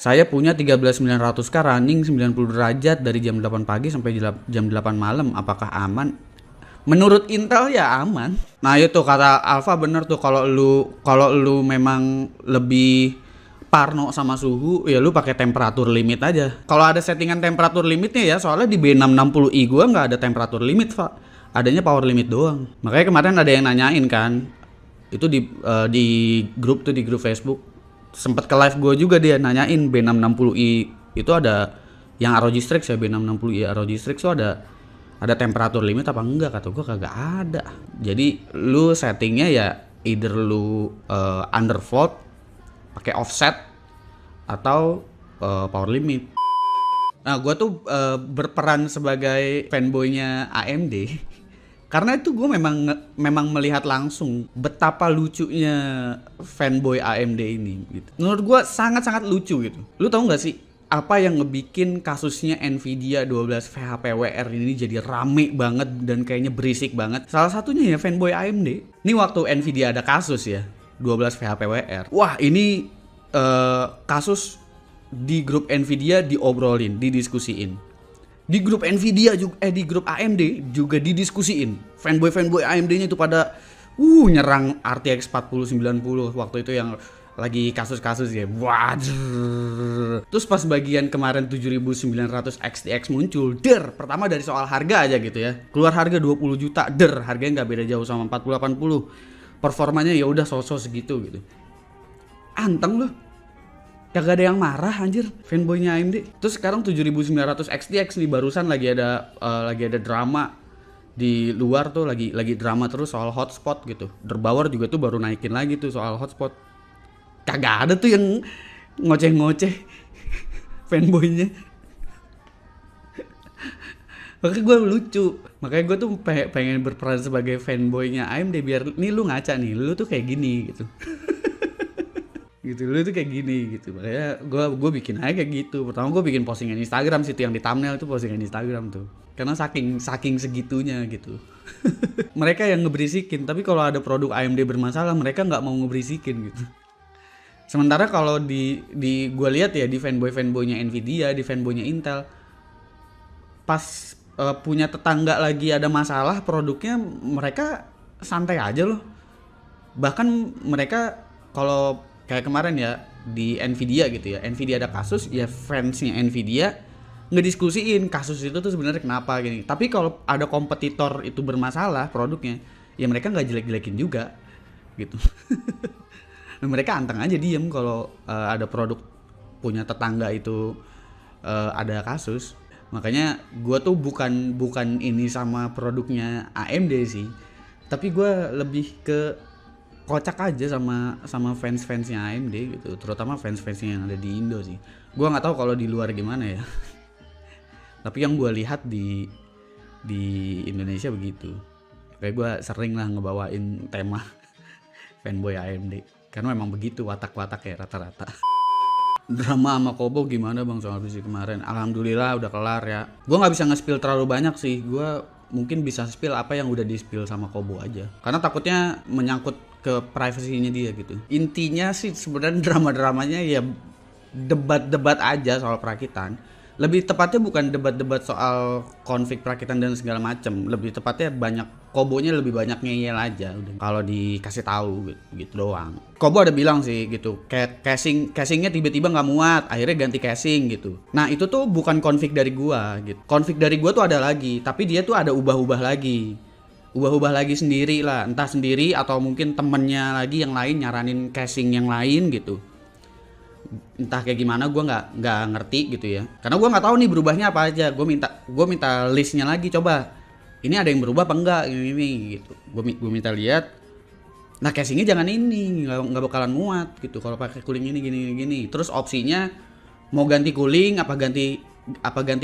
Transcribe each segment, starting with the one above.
Saya punya 13900K running 90 derajat dari jam 8 pagi sampai jam 8 malam. Apakah aman? Menurut Intel ya aman. Nah itu kata Alfa bener tuh, kalau lu memang lebih parno sama suhu ya lu pakai temperatur limit aja. Kalau ada settingan temperatur limitnya ya, soalnya di B660i gua nggak ada temperatur limit, Pak. Adanya power limit doang. Makanya kemarin ada yang nanyain kan. Itu di grup tuh, di grup Facebook. Sempet ke live gue juga, dia nanyain B660i itu ada yang ROG Strix ya, B660i ROG Strix itu ada temperatur limit apa enggak? Kata gue kagak ada. Jadi lu settingnya ya either lu undervolt pakai offset atau power limit. Nah gue tuh berperan sebagai fanboynya AMD karena itu gue memang melihat langsung betapa lucunya fanboy AMD ini gitu. Menurut gue sangat-sangat lucu gitu. Lu tahu nggak sih apa yang ngebikin kasusnya Nvidia 12 VHPWR ini jadi rame banget dan kayaknya berisik banget? Salah satunya ya fanboy AMD. Ini waktu Nvidia ada kasus ya 12 VHPWR. Wah ini kasus di grup Nvidia diobrolin, didiskusiin. Di grup Nvidia juga, di grup AMD juga didiskusiin. Fanboy AMD-nya itu pada nyerang RTX 4090 waktu itu yang lagi kasus-kasus ya. Terus pas bagian kemarin 7900 XTX muncul, pertama dari soal harga aja gitu ya. Keluar harga 20 juta, harganya nggak beda jauh sama 4080. Performanya ya udah sosok segitu gitu. Anteng loh. Kagak ada yang marah anjir fanboynya AMD. Terus sekarang 7900 XTX nih barusan lagi ada drama di luar tuh, lagi drama terus soal hotspot gitu. Derbauer juga tuh baru naikin lagi tuh soal hotspot. Kagak ada tuh yang ngoceh-ngoceh fanboynya. Makanya gue lucu. Makanya gue tuh pengen berperan sebagai fanboynya AMD biar nih lu ngaca nih, lu tuh kayak gini gitu. Gitu, lu tuh kayak gini gitu. Makanya gue bikin aja kayak gitu. Pertama gue bikin postingan Instagram sih, yang di thumbnail itu postingan Instagram tuh. Karena saking segitunya gitu. Mereka yang ngeberisikin, tapi kalau ada produk AMD bermasalah mereka nggak mau ngeberisikin gitu. Sementara kalau di gue lihat ya di fanboynya Nvidia, di fanboynya Intel, pas punya tetangga lagi ada masalah produknya, mereka santai aja loh. Bahkan mereka kalau kayak kemarin ya di Nvidia gitu ya, Nvidia ada kasus ya, fansnya Nvidia ngediskusiin kasus itu tuh sebenarnya kenapa gini. Tapi kalau ada kompetitor itu bermasalah produknya, ya mereka nggak jelek-jelekin juga gitu. Mereka anteng aja diem kalau ada produk punya tetangga itu ada kasus. Makanya gue tuh bukan ini sama produknya AMD sih, tapi gue lebih ke kocak aja sama fans-fansnya AMD gitu, terutama fans-fansnya yang ada di Indo sih. Gue nggak tahu kalau di luar gimana ya. Tapi yang gue lihat di Indonesia begitu. Kayak gue sering lah ngebawain tema fanboy AMD karena memang begitu watak-watak ya rata-rata. Drama sama Kobo gimana bang soal bisnis kemarin? Alhamdulillah udah kelar ya. Gue nggak bisa nge-spill terlalu banyak sih. Gue mungkin bisa spill apa yang udah di-spill sama Kobo aja. Karena takutnya menyangkut ke privasinya dia gitu. Intinya sih sebenarnya drama-dramanya ya debat-debat aja soal perakitan. Lebih tepatnya bukan debat-debat soal konflik perakitan dan segala macem. Lebih tepatnya Kobonya lebih banyak ngeyel aja udah. Kalau dikasih tahu gitu doang. Kobo ada bilang sih gitu, kayak casingnya tiba-tiba nggak muat, akhirnya ganti casing gitu. Nah itu tuh bukan konflik dari gua gitu. Konflik dari gua tuh ada lagi, tapi dia tuh ada ubah-ubah lagi sendiri lah, entah sendiri atau mungkin temennya lagi yang lain nyaranin casing yang lain gitu. Entah kayak gimana, gue nggak ngerti gitu ya, karena gue nggak tahu nih berubahnya apa aja. Gue minta listnya lagi, coba ini ada yang berubah apa enggak ini gitu. Gue minta lihat. Nah casingnya jangan ini, nggak bakalan muat gitu kalau pakai cooling ini gini. Terus opsinya mau ganti cooling apa ganti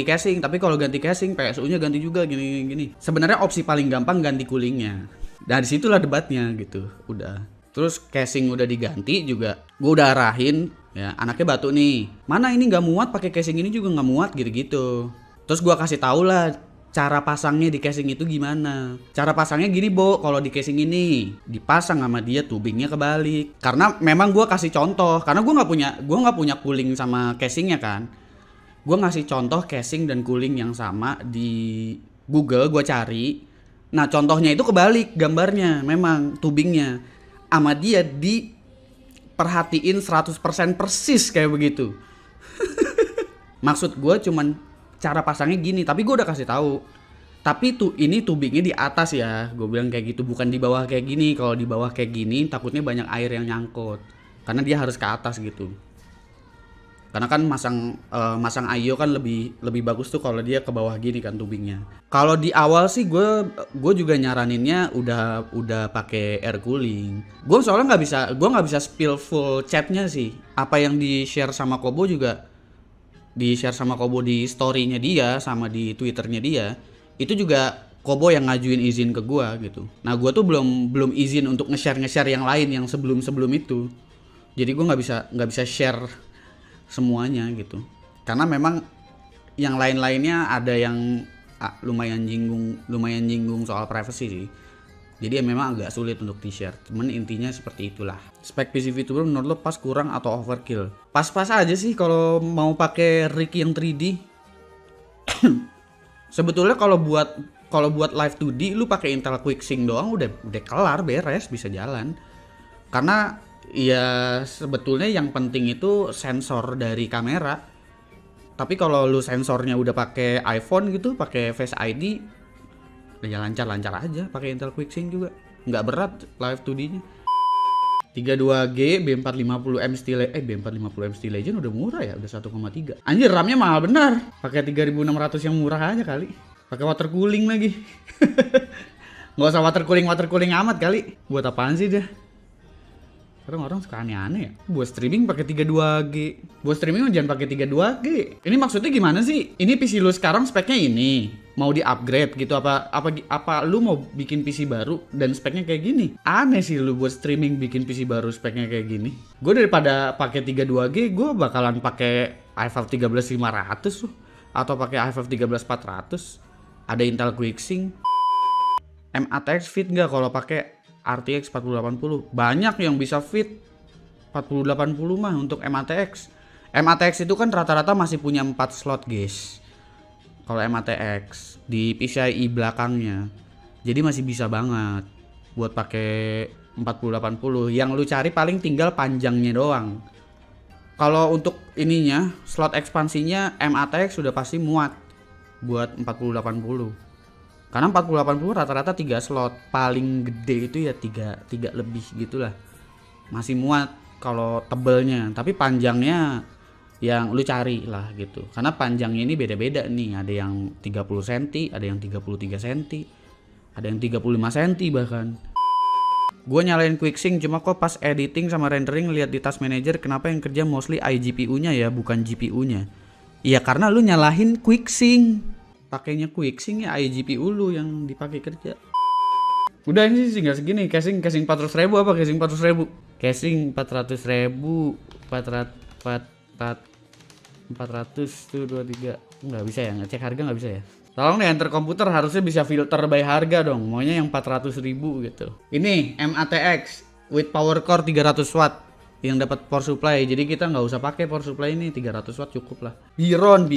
casing. Tapi kalau ganti casing PSU-nya ganti juga gini. Sebenarnya opsi paling gampang ganti coolingnya. Nah disitulah debatnya gitu. Udah. Terus casing udah diganti juga. Gue udah arahin ya, anaknya batu nih. Mana ini nggak muat pakai casing ini juga nggak muat gitu. Terus gue kasih tahu lah cara pasangnya di casing itu gimana. Cara pasangnya gini, Bo, kalau di casing ini dipasang sama dia tubingnya kebalik. Karena memang gue kasih contoh, karena gue nggak punya cooling sama casingnya kan. Gue ngasih contoh casing dan cooling yang sama di Google, gue cari. Nah contohnya itu kebalik gambarnya, memang tubingnya sama dia diperhatiin 100% persis kayak begitu. Maksud gue cuman cara pasangnya gini, tapi gue udah kasih tahu. Tapi ini tubingnya di atas ya, gue bilang kayak gitu, bukan di bawah kayak gini. Kalau di bawah kayak gini takutnya banyak air yang nyangkut, karena dia harus ke atas gitu. Karena kan masang IO kan lebih bagus tuh kalau dia ke bawah gini kan tubingnya. Kalau di awal sih gue juga nyaraninnya udah pakai air cooling. Gue soalnya nggak bisa spill full chatnya sih. Apa yang di share sama Kobo juga di share sama Kobo di story-nya dia sama di Twitternya dia, itu juga Kobo yang ngajuin izin ke gua gitu. Nah gua tuh belum izin untuk nge-share yang lain yang sebelum itu. Jadi gua nggak bisa share semuanya gitu. Karena memang yang lain-lainnya ada yang lumayan jinggung soal privacy sih. Jadi ya memang agak sulit untuk di-share. Cuman intinya seperti itulah. Spek PC VTuber menurut lo pas, kurang, atau overkill? Pas-pas aja sih kalau mau pakai rig yang 3D. Sebetulnya kalau buat live 2D lu pakai Intel QuickSync doang udah kelar, beres, bisa jalan. Karena ya sebetulnya yang penting itu sensor dari kamera. Tapi kalau lu sensornya udah pakai iPhone gitu, pakai Face ID, udah lancar aja pakai Intel QuickSync juga, nggak berat live 2D-nya. 32G B450M Steel Legend udah murah ya, udah 1,3. Anjir, RAM-nya mahal benar. Pakai 3600 yang murah aja kali. Pakai water cooling lagi. Nggak usah water cooling amat kali. Buat apaan sih dia? Orang suka aneh-aneh ya. Buat streaming pakai 32G. Buat streaming jangan pakai 32G. Ini maksudnya gimana sih? Ini PC lu sekarang speknya ini. Mau di-upgrade gitu apa lu mau bikin PC baru dan speknya kayak gini? Aneh sih lu buat streaming bikin PC baru speknya kayak gini. Gue daripada pakai 32G, gue bakalan pakai i5 13500 tuh atau pakai i5 13400. Ada Intel QuickSync. MATX fit nggak kalau pakai RTX 4080? Banyak yang bisa fit 4080 mah untuk MATX. MATX itu kan rata-rata masih punya 4 slot guys. Kalau MATX di PCIe belakangnya. Jadi masih bisa banget buat pakai 4080. Yang lu cari paling tinggal panjangnya doang. Kalau untuk ininya, slot ekspansinya MATX sudah pasti muat buat 4080. Karena 4080 rata-rata 3 slot, paling gede itu ya 3 lebih gitulah. Masih muat kalau tebelnya, tapi panjangnya yang lu cari lah gitu. Karena panjangnya ini beda-beda nih, ada yang 30 cm, ada yang 33 cm, ada yang 35 cm bahkan. Gue nyalain QuickSync cuma kok pas editing sama rendering lihat di Task Manager kenapa yang kerja mostly iGPU-nya ya, bukan GPU-nya. Iya karena lu nyalahin QuickSync. Pakainya QuickSync ya iGPU lu yang dipakai kerja. Udah ini sih nggak segini. Casing 400.000 apa casing 400.000? Casing 400.000 400 tuh 23 nggak bisa ya, ngecek harga nggak bisa ya. Tolong deh enter komputer, harusnya bisa filter by harga dong. Maunya yang 400.000 gitu. Ini MATX with power core 300 watt yang dapat power supply. Jadi kita nggak usah pakai power supply ini, 300 watt cukup lah. Biron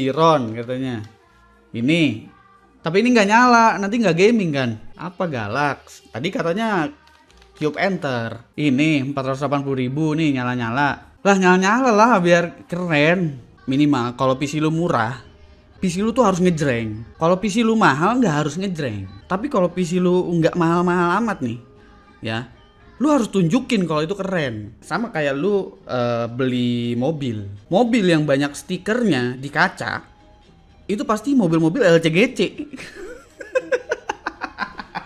katanya. Ini, tapi ini nggak nyala, nanti nggak gaming kan? Apa Galax? Tadi katanya Cube Enter. Ini 480.000 nih nyala-nyala. Lah nyala-nyala lah biar keren. Minimal kalau PC lu murah, PC lu tuh harus ngejreng. Kalau PC lu mahal nggak harus ngejreng. Tapi kalau PC lu nggak mahal-mahal amat nih, ya, lu harus tunjukin kalau itu keren. Sama kayak lu beli mobil yang banyak stikernya di kaca. Itu pasti mobil-mobil LCGC.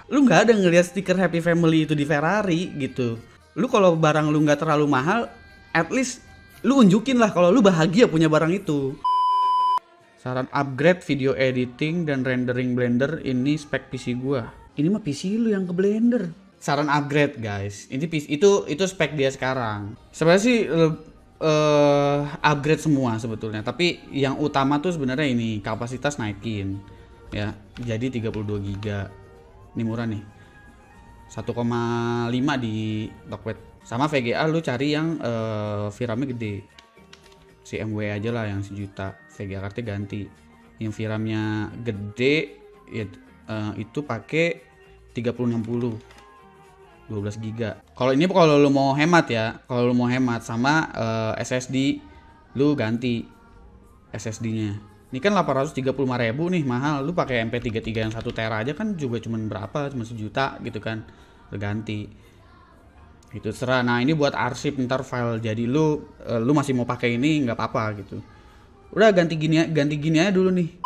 Lu nggak ada ngelihat stiker Happy Family itu di Ferrari gitu. Lu kalau barang lu nggak terlalu mahal, at least lu unjukin lah kalau lu bahagia punya barang itu. Saran upgrade video editing dan rendering Blender, ini spek PC gua. Ini mah PC lu yang ke Blender. Saran upgrade guys. Ini PC, itu spek dia sekarang. Sebenarnya sih upgrade semua sebetulnya, tapi yang utama tuh sebenarnya ini kapasitas naikin. ya, jadi 32 GB. Ini murah nih, 1,5 di Tokped. Sama VGA lu cari yang VRAM-nya gede, si MW aja lah yang sejuta. VGA cardnya ganti yang VRAM-nya gede ya, itu pakai 3060 12 GB. Kalau ini kalau lu mau hemat ya, kalau lu mau hemat sama SSD lu ganti SSD-nya. Ini kan 835.000 nih, mahal. Lu pakai MP33 yang 1 tera aja kan juga cuman berapa? Cuma sejuta gitu kan. Lu ganti. Itu serah. Nah, ini buat arsip ntar file. Jadi lu masih mau pakai ini nggak apa-apa gitu. Udah ganti gini aja dulu nih.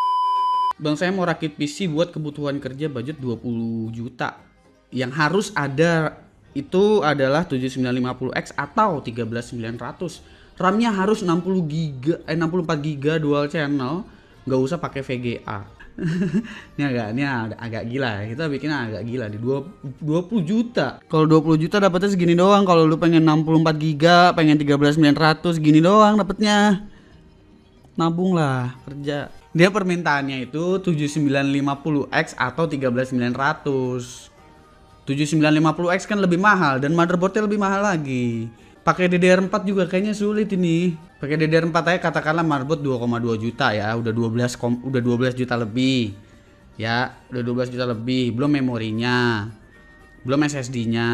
Bang, saya mau rakit PC buat kebutuhan kerja, budget 20 juta. Yang harus ada itu adalah 7950X atau 13900. RAM-nya harus 64 GB dual channel. Nggak usah pakai VGA. Ini agak gila ya. Kita bikinnya agak gila di 20 juta. Kalau 20 juta dapetnya segini doang. Kalau lu pengen 64 GB, pengen 13900, gini doang dapetnya. Nabung lah, kerja. Dia permintaannya itu 7950X atau 13900. 7950X kan lebih mahal dan motherboardnya lebih mahal lagi. Pakai DDR4 juga kayaknya sulit ini. Pakai DDR4 aja katakanlah motherboard 2,2 juta ya, udah 12 juta lebih. Ya, udah 12 juta lebih, belum memorinya. Belum SSD-nya.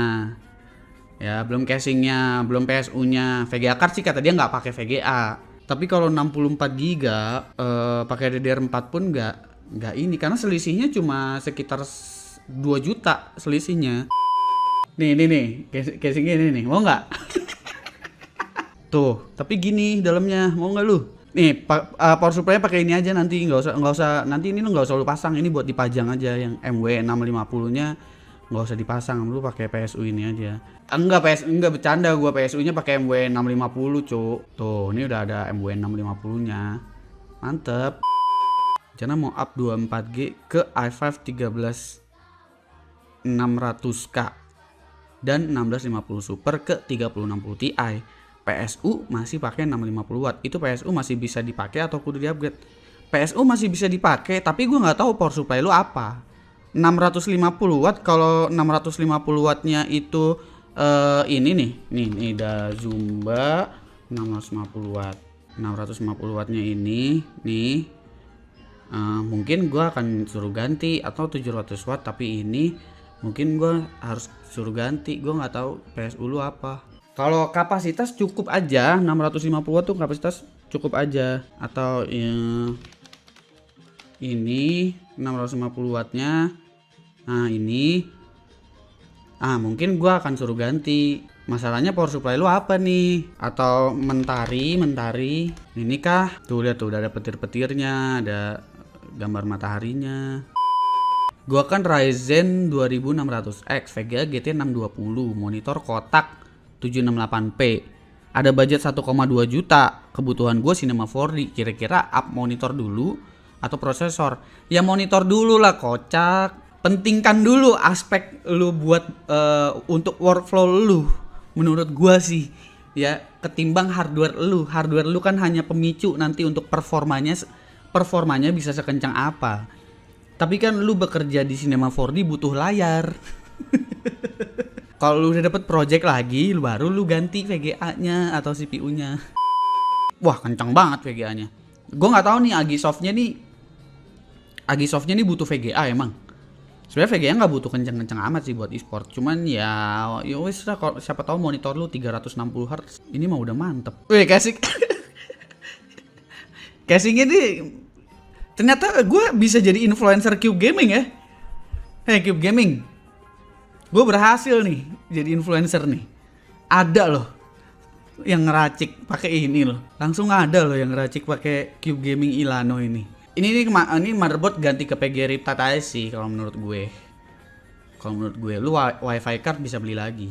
Ya, belum casingnya, belum PSU-nya. VGA card sih kata dia nggak pakai VGA. Tapi kalau 64 GB pakai DDR4 pun nggak ini, karena selisihnya cuma sekitar 2 juta selisihnya. Nih, casingnya ini nih, mau nggak? Tuh, tapi gini dalamnya, mau nggak lu? Nih, power supply pakai ini aja nanti, nggak usah nanti ini lu nggak usah lu pasang, ini buat dipajang aja yang MW650-nya nggak usah dipasang, lu pakai PSU ini aja. Enggak bercanda, gua PSU-nya pakai MW650, Cuk. Tuh, ini udah ada MW650-nya. Mantep. Rencana mau up 24G ke i5 13600K dan 1650 Super ke 3060 Ti. PSU masih pakai 650 watt. Itu PSU masih bisa dipakai atau kudu di-upgrade? PSU masih bisa dipakai, tapi gue nggak tahu power supply lu apa. 650 watt, kalau 650 wattnya itu ini nih ada Zumba 650 watt. 650 wattnya ini nih. Mungkin gue akan suruh ganti, atau 700 watt, tapi ini mungkin gue harus suruh ganti. Gue nggak tahu PSU lu apa. Kalau kapasitas cukup aja, 650 watt tuh kapasitas cukup aja. Atau ya, ini 650 wattnya. Nah ini, mungkin gua akan suruh ganti. Masalahnya power supply lu apa nih? Atau mentari ini kah? Tuh lihat tuh, udah ada petir-petirnya, ada gambar mataharinya. Gua kan Ryzen 2600X, VGA GT 620, monitor kotak 768p, ada budget 1,2 juta. Kebutuhan gue Cinema 4D. Kira-kira up monitor dulu atau prosesor? Ya monitor dulu lah, kocak. Pentingkan dulu aspek lu buat untuk workflow lu, menurut gue sih ya, ketimbang hardware lu. Hardware lu kan hanya pemicu nanti untuk performanya bisa sekencang apa. Tapi kan lu bekerja di Cinema 4D butuh layar. Kalau lu udah dapet project lagi, baru lu ganti VGA-nya atau CPU-nya. Wah, kencang banget VGA-nya. Gue nggak tahu nih Agisoft-nya nih butuh VGA emang. Sebenarnya VGA nggak butuh kencang-kencang amat sih buat e-sport. Cuman ya wis lah, siapa tahu monitor lu 360 Hz. Ini mah udah mantep. Wih, casing ini ternyata gue bisa jadi influencer Cube Gaming ya. Hey Cube Gaming, gue berhasil nih jadi influencer nih. Ada loh yang ngeracik pakai ini loh. Langsung ada loh yang ngeracik pakai Cube Gaming Ilano ini. Ini motherboard ganti ke PG Riptat aja sih kalau menurut gue. Kalau menurut gue, lu wifi card bisa beli lagi.